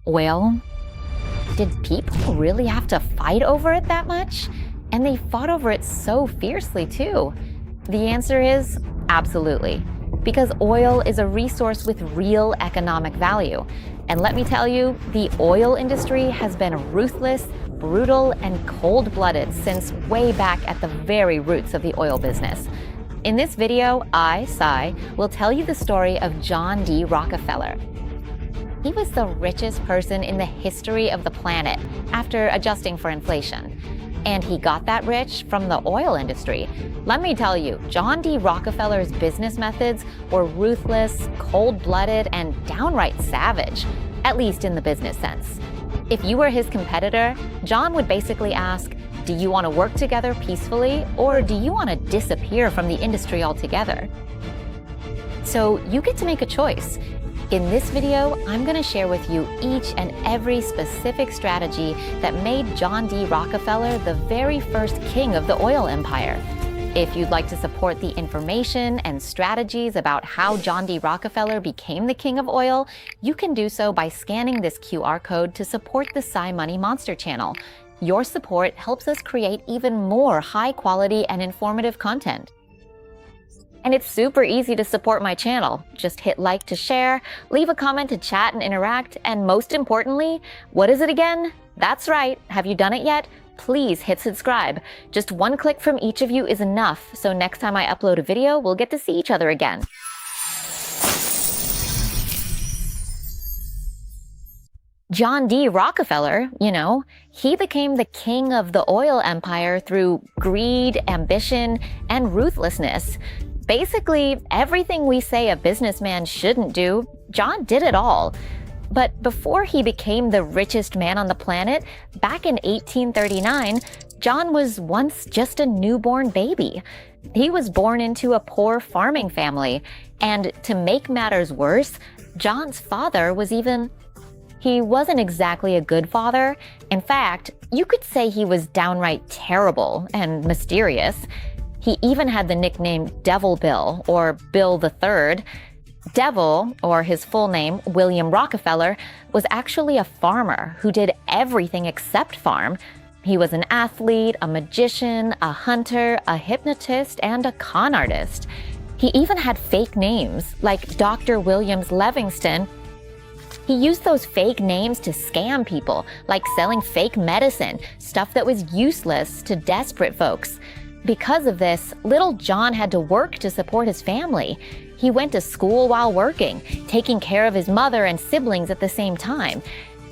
Oil? Did people really have to fight over it that much? And they fought over it so fiercely too. The answer is absolutely. Because oil is a resource with real economic value. And let me tell you, the oil industry has been ruthless, brutal, and cold-blooded since way back at the very roots of the oil business. In this video, I, Sai, will tell you the story of John D. Rockefeller. He was the richest person in the history of the planet after adjusting for inflation. And he got that rich from the oil industry. Let me tell you, John D. Rockefeller's business methods were ruthless, cold-blooded, and downright savage, at least in the business sense. If you were his competitor, John would basically ask, do you want to work together peacefully, or do you want to disappear from the industry altogether? So you get to make a choice. In this video, I'm going to share with you each and every specific strategy that made John D. Rockefeller the very first king of the oil empire. If you'd like to support the information and strategies about how John D. Rockefeller became the king of oil, you can do so by scanning this QR code to support the Sai Money Monster channel. Your support helps us create even more high-quality and informative content. And it's super easy to support my channel. Just hit like to share, leave a comment to chat and interact, and most importantly, what is it again? That's right, have you done it yet? Please hit subscribe. Just one click from each of you is enough, so next time I upload a video, we'll get to see each other again. John D. Rockefeller, he became the king of the oil empire through greed, ambition, and ruthlessness. Basically, everything we say a businessman shouldn't do, John did it all. But before he became the richest man on the planet, back in 1839, John was once just a newborn baby. He was born into a poor farming family, and to make matters worse, John's father he wasn't exactly a good father. In fact, you could say he was downright terrible and mysterious. He even had the nickname Devil Bill, or Bill III. Devil, or his full name, William Rockefeller, was actually a farmer who did everything except farm. He was an athlete, a magician, a hunter, a hypnotist, and a con artist. He even had fake names, like Dr. Williams Livingston. He used those fake names to scam people, like selling fake medicine, stuff that was useless to desperate folks. Because of this, little John had to work to support his family. He went to school while working, taking care of his mother and siblings at the same time.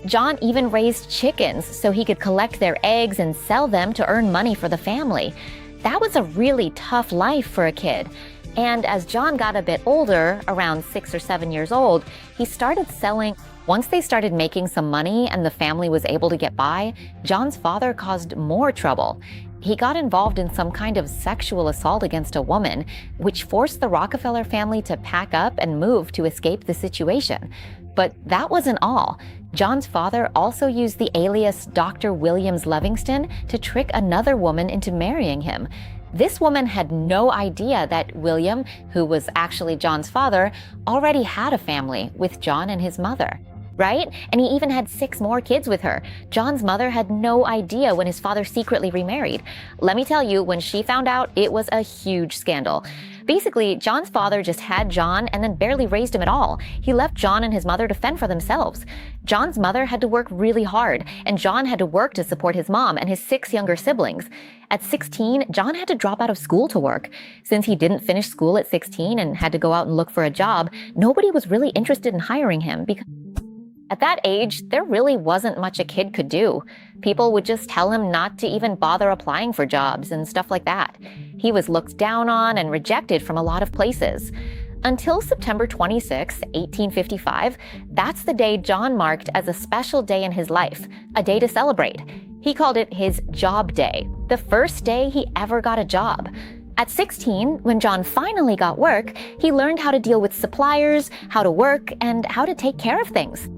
John even raised chickens so he could collect their eggs and sell them to earn money for the family. That was a really tough life for a kid. And as John got a bit older, around 6 or 7 years old, he started selling. Once they started making some money and the family was able to get by, John's father caused more trouble. He got involved in some kind of sexual assault against a woman, which forced the Rockefeller family to pack up and move to escape the situation. But that wasn't all. John's father also used the alias Dr. Williams Livingston to trick another woman into marrying him. This woman had no idea that William, who was actually John's father, already had a family with John and his mother. Right? And he even had 6 more kids with her. John's mother had no idea when his father secretly remarried. Let me tell you, when she found out, it was a huge scandal. Basically, John's father just had John and then barely raised him at all. He left John and his mother to fend for themselves. John's mother had to work really hard, and John had to work to support his mom and his 6 younger siblings. At 16, John had to drop out of school to work. Since he didn't finish school at 16 and had to go out and look for a job, nobody was really interested in hiring him because at that age, there really wasn't much a kid could do. People would just tell him not to even bother applying for jobs and stuff like that. He was looked down on and rejected from a lot of places. Until September 26, 1855, that's the day John marked as a special day in his life, a day to celebrate. He called it his job day, the first day he ever got a job. At 16, when John finally got work, he learned how to deal with suppliers, how to work, and how to take care of things.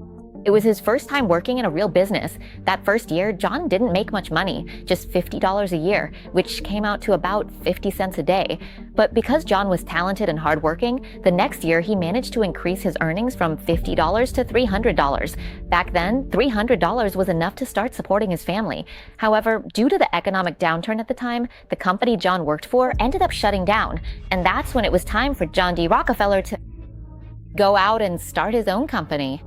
It was his first time working in a real business. That first year, John didn't make much money, just $50 a year, which came out to about 50 cents a day. But because John was talented and hardworking, the next year he managed to increase his earnings from $50 to $300. Back then, $300 was enough to start supporting his family. However, due to the economic downturn at the time, the company John worked for ended up shutting down. And that's when it was time for John D. Rockefeller to go out and start his own company.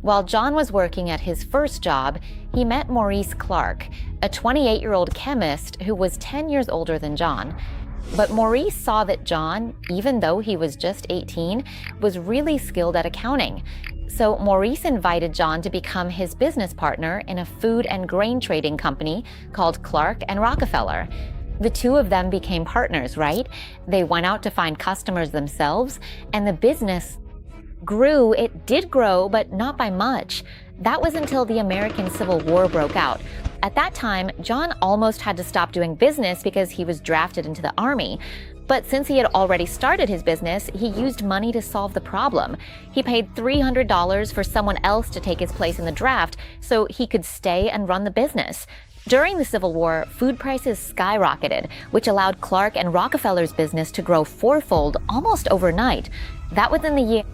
While John was working at his first job, he met Maurice Clark, a 28-year-old chemist who was 10 years older than John. But Maurice saw that John, even though he was just 18, was really skilled at accounting. So Maurice invited John to become his business partner in a food and grain trading company called Clark and Rockefeller. The two of them became partners, right? They went out to find customers themselves, and the business grew. It did grow, but not by much. That was until the American Civil War broke out. At that time, John almost had to stop doing business because he was drafted into the army. But since he had already started his business, he used money to solve the problem. He paid $300 for someone else to take his place in the draft so he could stay and run the business. During the Civil War, food prices skyrocketed, which allowed Clark and Rockefeller's business to grow fourfold almost overnight. That was in the year.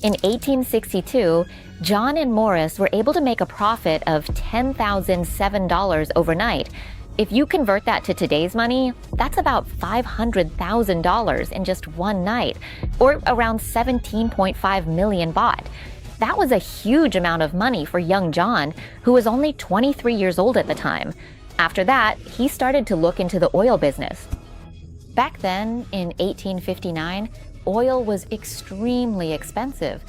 In 1862, John and Morris were able to make a profit of $10,007 overnight. If you convert that to today's money, that's about $500,000 in just one night, or around 17.5 million baht. That was a huge amount of money for young John, who was only 23 years old at the time. After that, he started to look into the oil business. Back then, in 1859, oil was extremely expensive.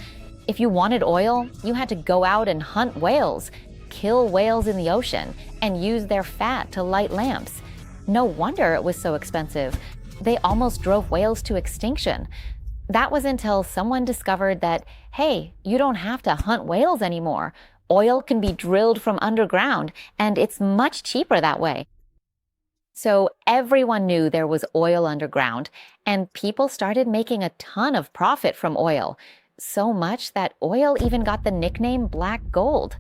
If you wanted oil, you had to go out and hunt whales, kill whales in the ocean, and use their fat to light lamps. No wonder it was so expensive. They almost drove whales to extinction. That was until someone discovered that, hey, you don't have to hunt whales anymore. Oil can be drilled from underground, and it's much cheaper that way. So everyone knew there was oil underground, and people started making a ton of profit from oil. So much that oil even got the nickname black gold.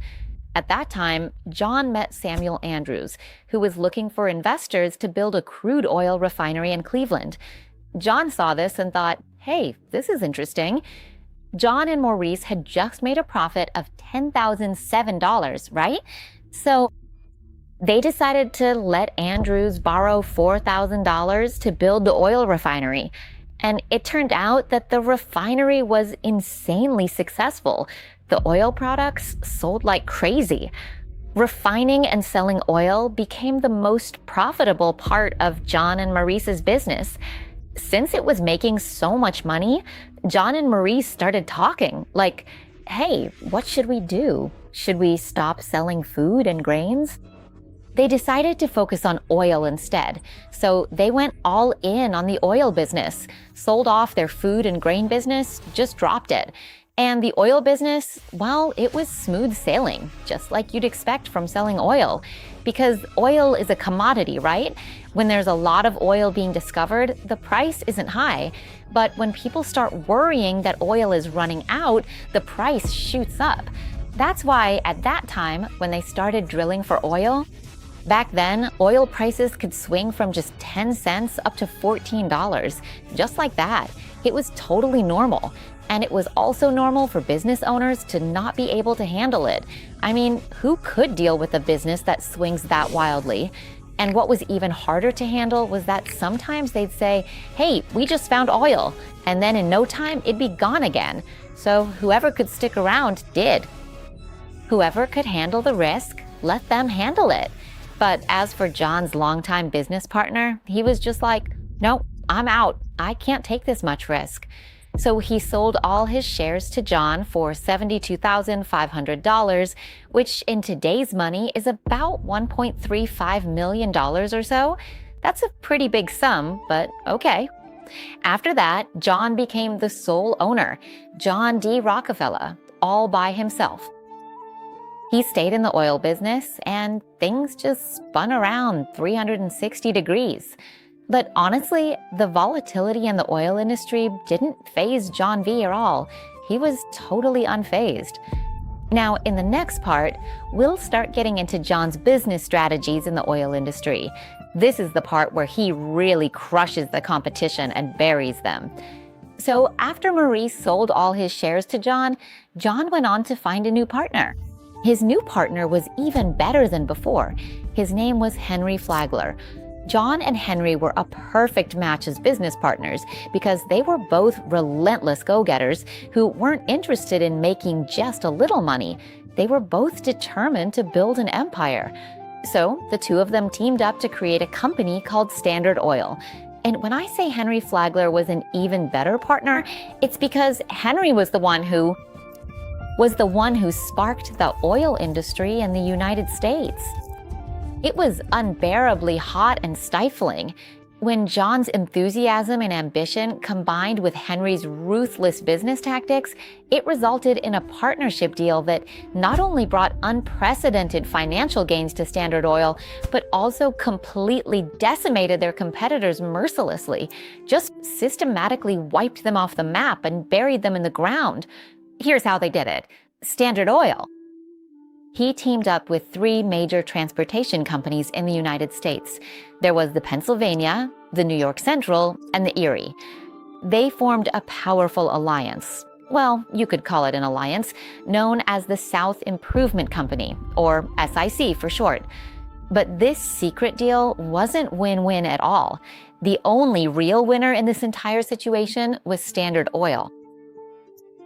At that time, John met Samuel Andrews, who was looking for investors to build a crude oil refinery in Cleveland. John saw this and thought, hey, this is interesting. John and Maurice had just made a profit of $10,007, right? So they decided to let Andrews borrow $4,000 to build the oil refinery. And it turned out that the refinery was insanely successful. The oil products sold like crazy. Refining and selling oil became the most profitable part of John and Maurice's business. Since it was making so much money, John and Maurice started talking like, hey, what should we do? Should we stop selling food and grains? They decided to focus on oil instead, so they went all in on the oil business, sold off their food and grain business, just dropped it. And the oil business, well, it was smooth sailing, just like you'd expect from selling oil. Because oil is a commodity, right? When there's a lot of oil being discovered, the price isn't high. But when people start worrying that oil is running out, the price shoots up. That's why at that time, when they started drilling for oil, back then, oil prices could swing from just 10 cents up to $14, just like that. It was totally normal. And it was also normal for business owners to not be able to handle it. I mean, who could deal with a business that swings that wildly? And what was even harder to handle was that sometimes they'd say, hey, we just found oil. And then in no time, it'd be gone again. So whoever could stick around did. Whoever could handle the risk, let them handle it. But as for John's longtime business partner, he was just like, no, I'm out. I can't take this much risk. So he sold all his shares to John for $72,500, which in today's money is about $1.35 million or so. That's a pretty big sum, but okay. After that, John became the sole owner, John D. Rockefeller, all by himself. He stayed in the oil business, and things just spun around 360 degrees. But honestly, the volatility in the oil industry didn't faze John V at all. He was totally unfazed. Now, in the next part, we'll start getting into John's business strategies in the oil industry. This is the part where he really crushes the competition and buries them. So after Maurice sold all his shares to John, John went on to find a new partner. His new partner was even better than before. His name was Henry Flagler. John and Henry were a perfect match as business partners because they were both relentless go-getters who weren't interested in making just a little money. They were both determined to build an empire. So the two of them teamed up to create a company called Standard Oil. And when I say Henry Flagler was an even better partner, it's because Henry was the one who sparked the oil industry in the United States. It was unbearably hot and stifling. When John's enthusiasm and ambition combined with Henry's ruthless business tactics, it resulted in a partnership deal that not only brought unprecedented financial gains to Standard Oil, but also completely decimated their competitors mercilessly, just systematically wiped them off the map and buried them in the ground. Here's how they did it. Standard Oil. He teamed up with three major transportation companies in the United States. There was the Pennsylvania, the New York Central, and the Erie. They formed a powerful alliance. Well, you could call it an alliance, known as the South Improvement Company, or SIC for short. But this secret deal wasn't win-win at all. The only real winner in this entire situation was Standard Oil.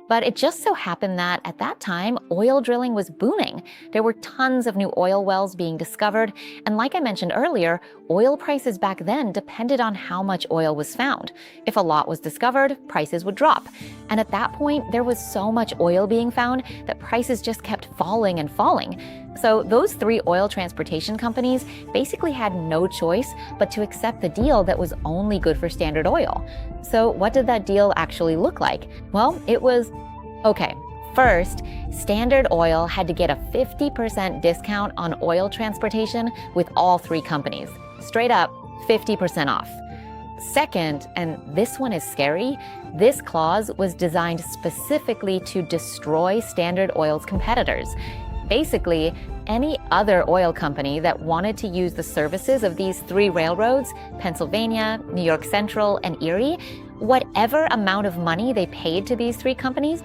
But it just so happened that at that time, oil drilling was booming. There were tons of new oil wells being discovered. And like I mentioned earlier, oil prices back then depended on how much oil was found. If a lot was discovered, prices would drop. And at that point, there was so much oil being found that prices just kept falling and falling. So those three oil transportation companies basically had no choice but to accept the deal that was only good for Standard Oil. So what did that deal actually look like? Well, it was, okay, first, Standard Oil had to get a 50% discount on oil transportation with all three companies. Straight up, 50% off. Second, and this one is scary, this clause was designed specifically to destroy Standard Oil's competitors. Basically, any other oil company that wanted to use the services of these three railroads, Pennsylvania, New York Central, and Erie, whatever amount of money they paid to these three companies,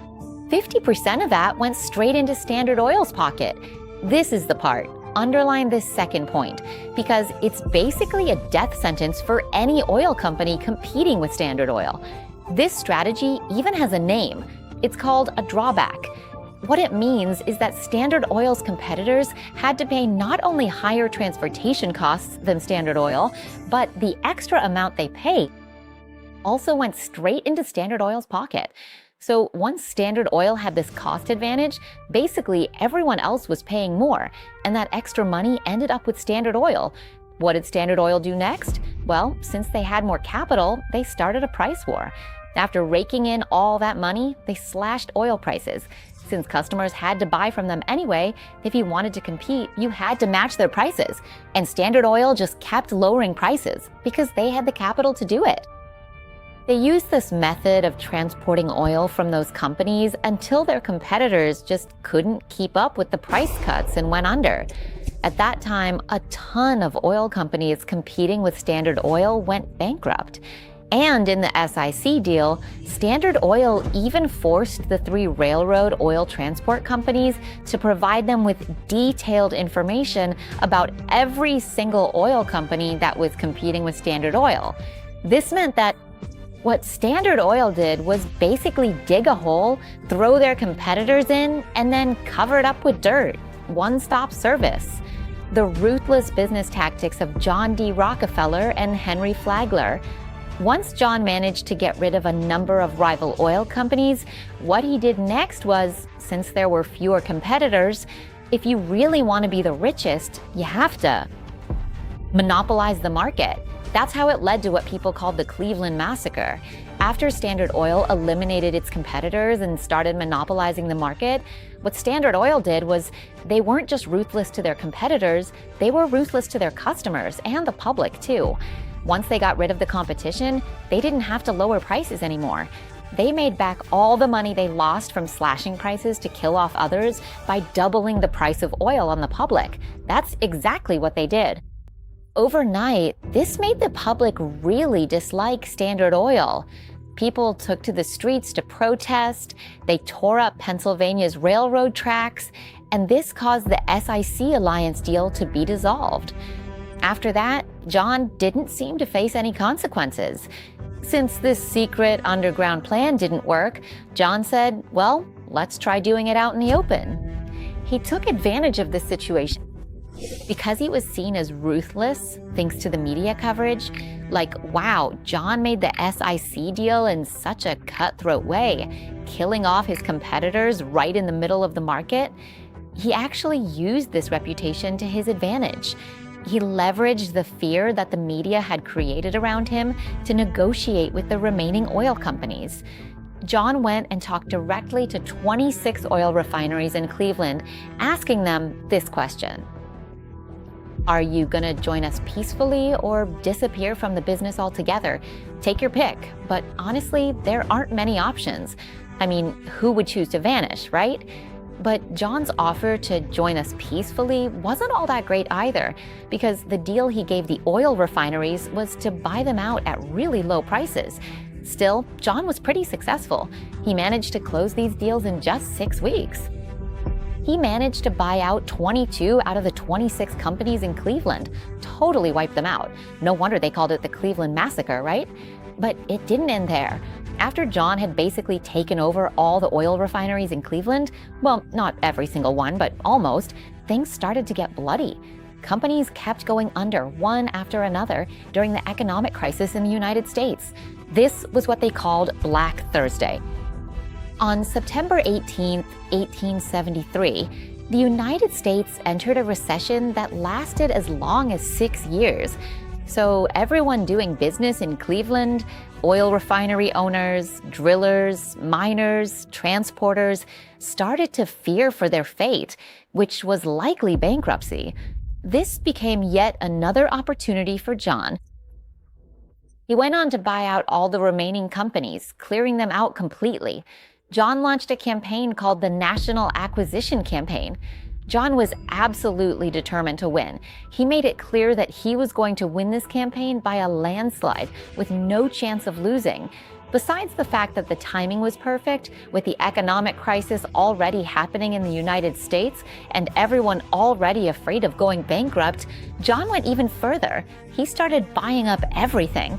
50% of that went straight into Standard Oil's pocket. This is the part. Underline this second point, because it's basically a death sentence for any oil company competing with Standard Oil. This strategy even has a name. It's called a drawback. What it means is that Standard Oil's competitors had to pay not only higher transportation costs than Standard Oil, but the extra amount they paid also went straight into Standard Oil's pocket. So once Standard Oil had this cost advantage, basically everyone else was paying more, and that extra money ended up with Standard Oil. What did Standard Oil do next? Well, since they had more capital, they started a price war. After raking in all that money, they slashed oil prices. Since customers had to buy from them anyway, if you wanted to compete, you had to match their prices. And Standard Oil just kept lowering prices because they had the capital to do it. They used this method of transporting oil from those companies until their competitors just couldn't keep up with the price cuts and went under. At that time, a ton of oil companies competing with Standard Oil went bankrupt. And in the SIC deal, Standard Oil even forced the three railroad oil transport companies to provide them with detailed information about every single oil company that was competing with Standard Oil. This meant that what Standard Oil did was basically dig a hole, throw their competitors in, and then cover it up with dirt. One-stop service. The ruthless business tactics of John D Rockefeller and Henry Flagler. Once John managed to get rid of a number of rival oil companies, what he did next was, since there were fewer competitors, if you really want to be the richest, you have to monopolize the market. That's how it led to what people called the Cleveland Massacre. After Standard Oil eliminated its competitors and started monopolizing the market, what Standard Oil did was they weren't just ruthless to their competitors, they were ruthless to their customers and the public too. Once they got rid of the competition, they didn't have to lower prices anymore. They made back all the money they lost from slashing prices to kill off others by doubling the price of oil on the public. That's exactly what they did. Overnight, this made the public really dislike Standard Oil. People took to the streets to protest, they tore up Pennsylvania's railroad tracks, and this caused the SIC alliance deal to be dissolved. After that, John didn't seem to face any consequences. Since this secret underground plan didn't work, John said, well, let's try doing it out in the open. He took advantage of this situation. Because he was seen as ruthless, thanks to the media coverage, like, wow, John made the SIC deal in such a cutthroat way, killing off his competitors right in the middle of the market, he actually used this reputation to his advantage. He leveraged the fear that the media had created around him to negotiate with the remaining oil companies. John went and talked directly to 26 oil refineries in Cleveland, asking them this question. Are you gonna join us peacefully or disappear from the business altogether? Take your pick, but honestly, there aren't many options. I mean, who would choose to vanish, right? But John's offer to join us peacefully wasn't all that great either, because the deal he gave the oil refineries was to buy them out at really low prices. Still, John was pretty successful. He managed to close these deals in just 6 weeks. He managed to buy out 22 out of the 26 companies in Cleveland, totally wiped them out. No wonder they called it the Cleveland Massacre, right? But it didn't end there. After John had basically taken over all the oil refineries in Cleveland, well, not every single one, but almost, things started to get bloody. Companies kept going under one after another during the economic crisis in the United States. This was what they called Black Thursday. On September 18, 1873, the United States entered a recession that lasted as long as 6 years. So everyone doing business in Cleveland, oil refinery owners, drillers, miners, transporters, started to fear for their fate, which was likely bankruptcy. This became yet another opportunity for John. He went on to buy out all the remaining companies, clearing them out completely. John launched a campaign called the National Acquisition Campaign. John was absolutely determined to win. He made it clear that he was going to win this campaign by a landslide with no chance of losing. Besides the fact that the timing was perfect, with the economic crisis already happening in the United States and everyone already afraid of going bankrupt, John went even further. He started buying up everything.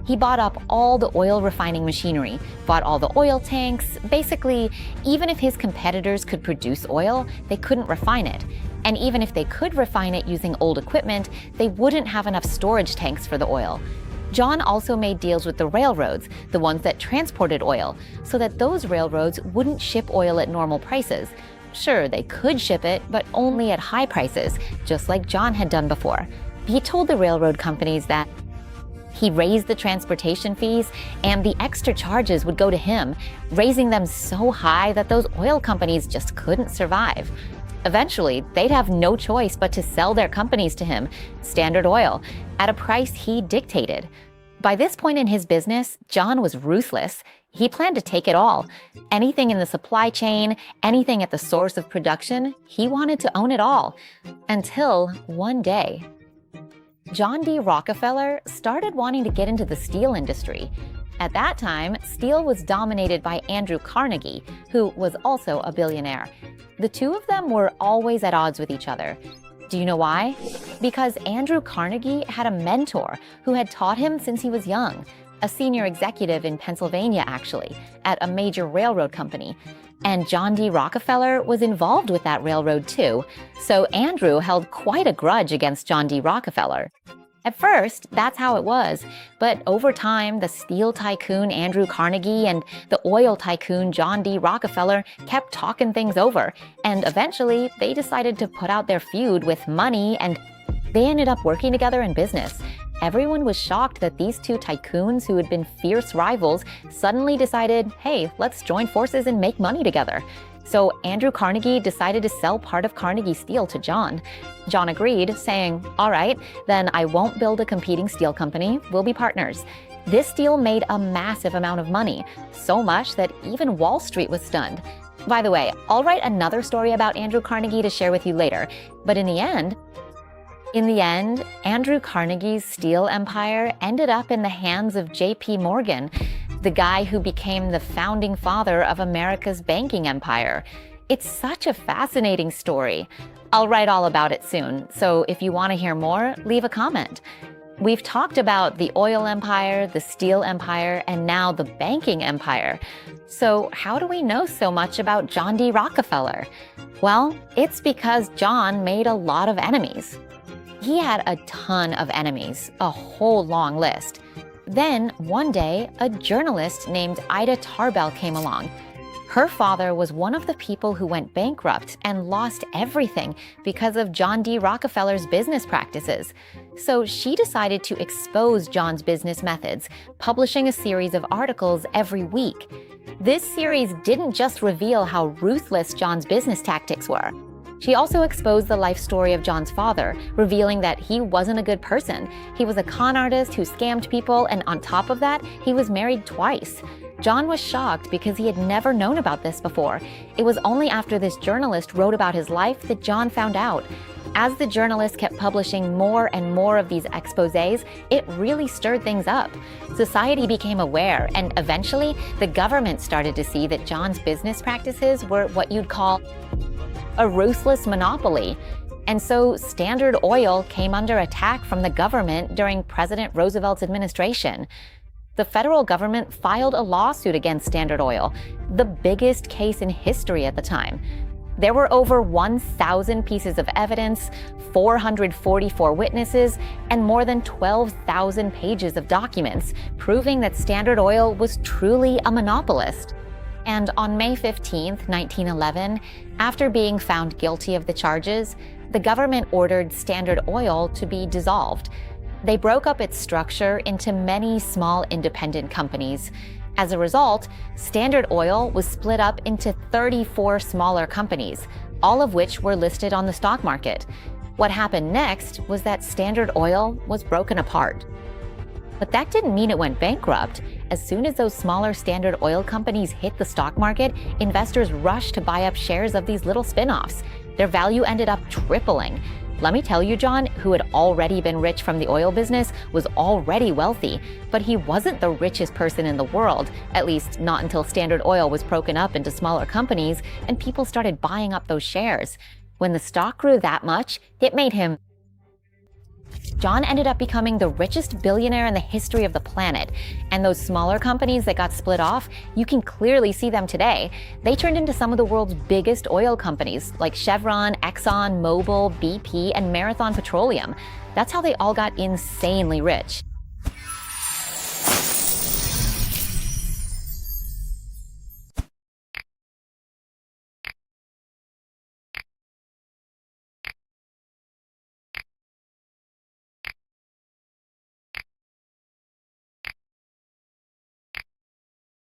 He bought up all the oil refining machinery, bought all the oil tanks. Basically, even if his competitors could produce oil, they couldn't refine it. And even if they could refine it using old equipment, they wouldn't have enough storage tanks for the oil. John also made deals with the railroads, the ones that transported oil, so that those railroads wouldn't ship oil at normal prices. Sure, they could ship it, but only at high prices, just like John had done before. He told the railroad companies that he raised the transportation fees, and the extra charges would go to him, raising them so high that those oil companies just couldn't survive. Eventually, they'd have no choice but to sell their companies to him, Standard Oil, at a price he dictated. By this point in his business, John was ruthless. He planned to take it all. Anything in the supply chain, anything at the source of production, he wanted to own it all. Until one day, John D. Rockefeller started wanting to get into the steel industry. At that time, steel was dominated by Andrew Carnegie, who was also a billionaire. The two of them were always at odds with each other. Do you know why? Because Andrew Carnegie had a mentor who had taught him since he was young, a senior executive in Pennsylvania, actually, at a major railroad company. And John D. Rockefeller was involved with that railroad too, so Andrew held quite a grudge against John D. Rockefeller. At first, that's how it was, but over time, the steel tycoon Andrew Carnegie and the oil tycoon John D. Rockefeller kept talking things over, and eventually, they decided to put out their feud with money, and they ended up working together in business. Everyone was shocked that these two tycoons who had been fierce rivals suddenly decided, hey, let's join forces and make money together. So Andrew Carnegie decided to sell part of Carnegie Steel to John. John agreed, saying, all right, then I won't build a competing steel company, we'll be partners. This deal made a massive amount of money, so much that even Wall Street was stunned. By the way, I'll write another story about Andrew Carnegie to share with you later, but in the end, Andrew Carnegie's steel empire ended up in the hands of J.P. Morgan, the guy who became the founding father of America's banking empire. It's such a fascinating story. I'll write all about it soon, so if you want to hear more, leave a comment. We've talked about the oil empire, the steel empire, and now the banking empire. So how do we know so much about John D. Rockefeller? Well, it's because John made a lot of enemies. He had a ton of enemies, a whole long list. Then, one day, a journalist named Ida Tarbell came along. Her father was one of the people who went bankrupt and lost everything because of John D. Rockefeller's business practices. So she decided to expose John's business methods, publishing a series of articles every week. This series didn't just reveal how ruthless John's business tactics were. She also exposed the life story of John's father, revealing that he wasn't a good person. He was a con artist who scammed people, and on top of that, he was married twice. John was shocked because he had never known about this before. It was only after this journalist wrote about his life that John found out. As the journalist kept publishing more and more of these exposés, it really stirred things up. Society became aware, and eventually, the government started to see that John's business practices were what you'd call a ruthless monopoly. And so Standard Oil came under attack from the government during President Roosevelt's administration. The federal government filed a lawsuit against Standard Oil, the biggest case in history at the time. There were over 1,000 pieces of evidence, 444 witnesses, and more than 12,000 pages of documents proving that Standard Oil was truly a monopolist. And on May 15, 1911, after being found guilty of the charges, the government ordered Standard Oil to be dissolved. They broke up its structure into many small independent companies. As a result, Standard Oil was split up into 34 smaller companies, all of which were listed on the stock market. What happened next was that Standard Oil was broken apart. But that didn't mean it went bankrupt. As soon as those smaller Standard Oil companies hit the stock market, investors rushed to buy up shares of these little spin-offs. Their value ended up tripling. Let me tell you, John, who had already been rich from the oil business, was already wealthy, but he wasn't the richest person in the world, at least not until Standard Oil was broken up into smaller companies and people started buying up those shares. When the stock grew that much, it made him. John ended up becoming the richest billionaire in the history of the planet. And those smaller companies that got split off, you can clearly see them today. They turned into some of the world's biggest oil companies, like Chevron, Exxon, Mobil, BP, and Marathon Petroleum. That's how they all got insanely rich.